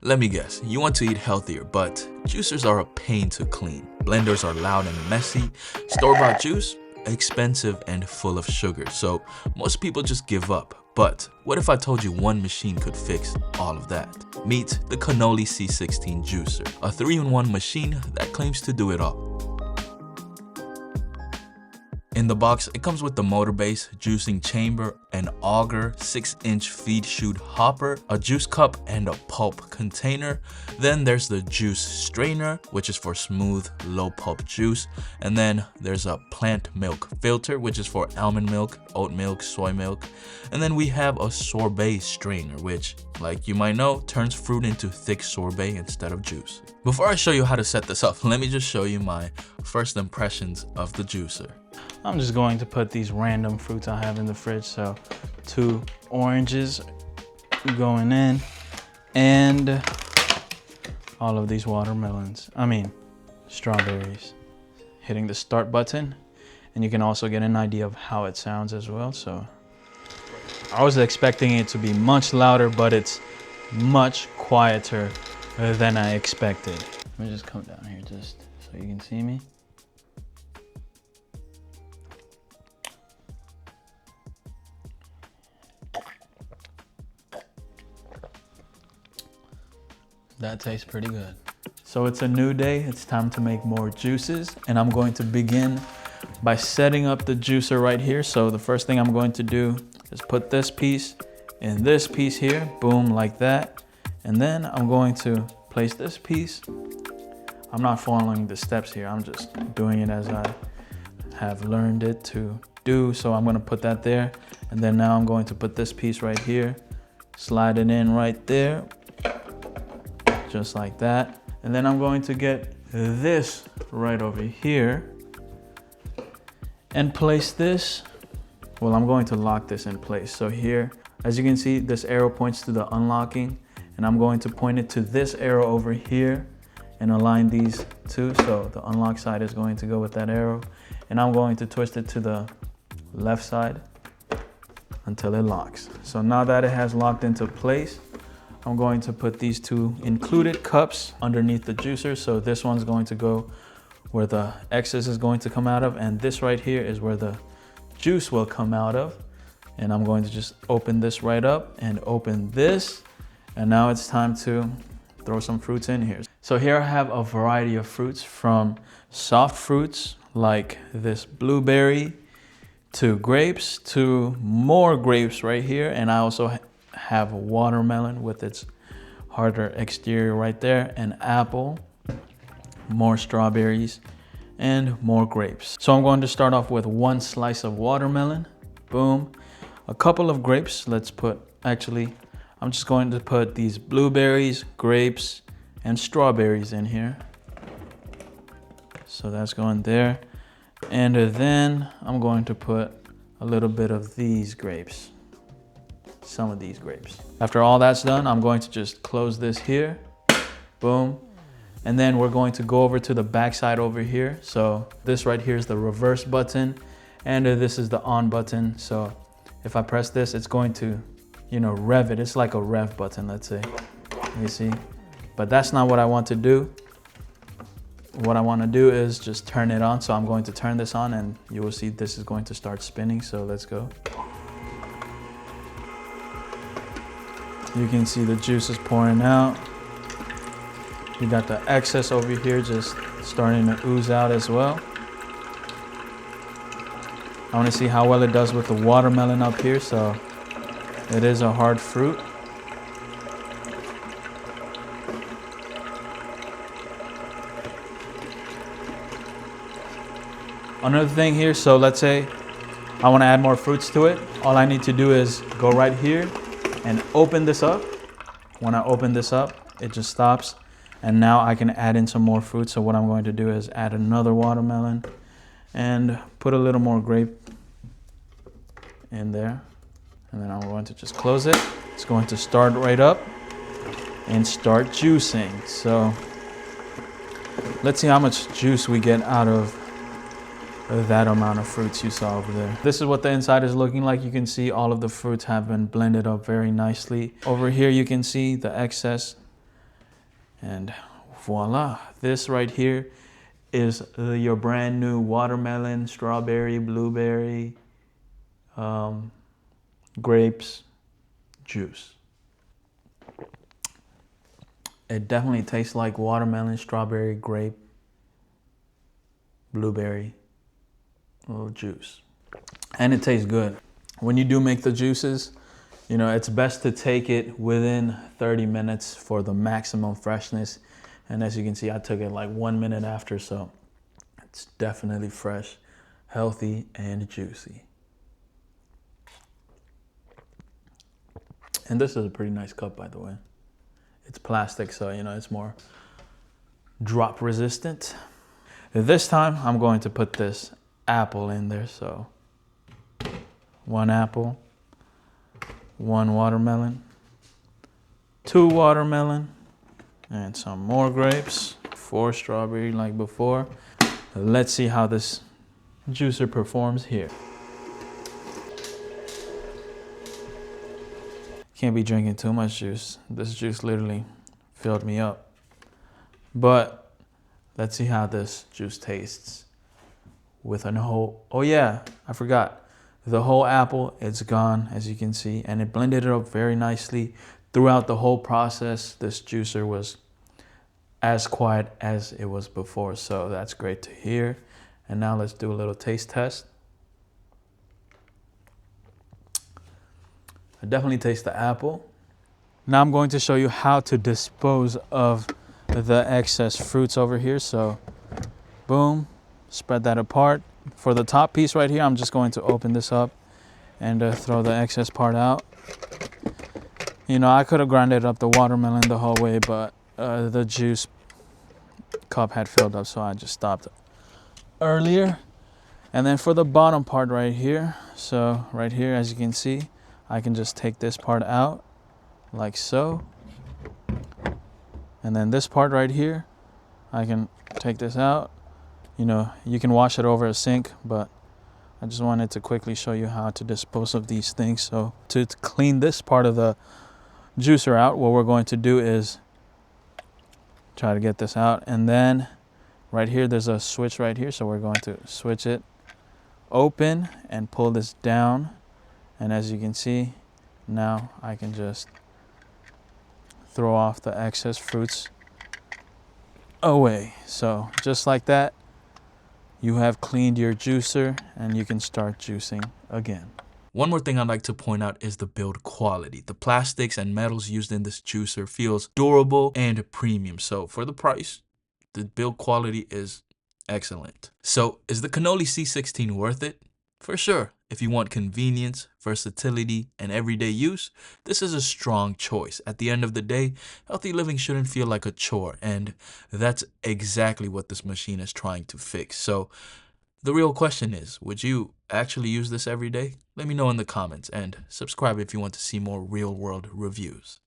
Let me guess, you want to eat healthier, but juicers are a pain to clean. Blenders are loud and messy. Store-bought juice? Expensive and full of sugar, so most people just give up. But what if I told you one machine could fix all of that? Meet the Canoly C16 juicer, a 3-in-1 machine that claims to do it all. In the box, it comes with the motor base, juicing chamber, an auger, 6-inch feed chute hopper, a juice cup, and a pulp container. Then there's the juice strainer, which is for smooth, low pulp juice. And then there's a plant milk filter, which is for almond milk, oat milk, soy milk. And then we have a sorbet strainer, which, like you might know, turns fruit into thick sorbet instead of juice. Before I show you how to set this up, let me just show you my first impressions of the juicer. I'm just going to put these random fruits I have in the fridge. So 2 oranges going in and all of these strawberries. Hitting the start button, and you can also get an idea of how it sounds as well. So I was expecting it to be much louder, but it's much quieter than I expected. Let me just come down here just so you can see me. That tastes pretty good. So it's a new day, it's time to make more juices, and I'm going to begin by setting up the juicer right here. So the first thing I'm going to do is put this piece in this piece here, boom, like that. And then I'm going to place this piece. I'm not following the steps here, I'm just doing it as I have learned it to do. So I'm gonna put that there. And then now I'm going to put this piece right here, slide it in right there, just like that. And then I'm going to get this right over here and place this. Well, I'm going to lock this in place. So here, as you can see, this arrow points to the unlocking, and I'm going to point it to this arrow over here and align these two. So the unlock side is going to go with that arrow, and I'm going to twist it to the left side until it locks. So now that it has locked into place, I'm going to put these 2 included cups underneath the juicer. So this one's going to go where the excess is going to come out of, and this right here is where the juice will come out of. And I'm going to just open this right up and open this. And now it's time to throw some fruits in here. So here I have a variety of fruits, from soft fruits like this blueberry to grapes to more grapes right here. And I also have a watermelon with its harder exterior right there, an apple, more strawberries, and more grapes. So I'm going to start off with 1 slice of watermelon, boom, a couple of grapes. I'm just going to put these blueberries, grapes, and strawberries in here. So that's going there. And then I'm going to put a little bit of these grapes. Some of these grapes. After all that's done, I'm going to just close this here, boom. And then we're going to go over to the back side over here. So this right here is the reverse button, and this is the on button. So if I press this, it's going to, rev it. It's like a rev button, let's say, you see. But that's not what I want to do. What I want to do is just turn it on. So I'm going to turn this on, and you will see this is going to start spinning. So let's go. You can see the juice is pouring out. You got the excess over here just starting to ooze out as well. I want to see how well it does with the watermelon up here. So it is a hard fruit. Another thing here, so let's say I want to add more fruits to it. All I need to do is go right here and open this up. When I open this up, it just stops. And now I can add in some more fruit. So what I'm going to do is add another watermelon and put a little more grape in there. And then I'm going to just close it. It's going to start right up and start juicing. So let's see how much juice we get out of that amount of fruits you saw over there. This is what the inside is looking like. You can see all of the fruits have been blended up very nicely. Over here you can see the excess And voila, this right here is your brand new watermelon, strawberry, blueberry, grapes juice. It definitely tastes like watermelon, strawberry, grape, blueberry, little juice. And it tastes good. When you do make the juices, you know, it's best to take it within 30 minutes for the maximum freshness. And as you can see, I took it like 1 minute after, so it's definitely fresh, healthy, and juicy. And this is a pretty nice cup, by the way. It's plastic, so you know, it's more drop resistant. This time, I'm going to put this apple in there, so 1 apple, 1 watermelon, 2 watermelon, and some more grapes, 4 strawberry like before. Let's see how this juicer performs here. Can't be drinking too much juice. This juice literally filled me up. But let's see how this juice tastes with a whole, oh yeah, I forgot. The whole apple, it's gone, as you can see, and it blended it up very nicely. Throughout the whole process, this juicer was as quiet as it was before, so that's great to hear. And now let's do a little taste test. I definitely taste the apple. Now I'm going to show you how to dispose of the excess fruits over here. So boom, spread that apart. For the top piece right here, I'm just going to open this up and throw the excess part out. You know, I could have grinded up the watermelon the whole way, but the juice cup had filled up, so I just stopped earlier. And then for the bottom part right here, so right here, as you can see, I can just take this part out like so. And then this part right here, I can take this out. You know, you can wash it over a sink, but I just wanted to quickly show you how to dispose of these things. So to clean this part of the juicer out, what we're going to do is try to get this out. And then right here, there's a switch right here. So we're going to switch it open and pull this down. And as you can see, now I can just throw off the excess fruits away. So just like that, you have cleaned your juicer and you can start juicing again. One more thing I'd like to point out is the build quality. The plastics and metals used in this juicer feels durable and premium. So for the price, the build quality is excellent. So is the Canoly C16 worth it? For sure. If you want convenience, versatility, and everyday use, this is a strong choice. At the end of the day, healthy living shouldn't feel like a chore, and that's exactly what this machine is trying to fix. So the real question is, would you actually use this every day? Let me know in the comments, and subscribe if you want to see more real-world reviews.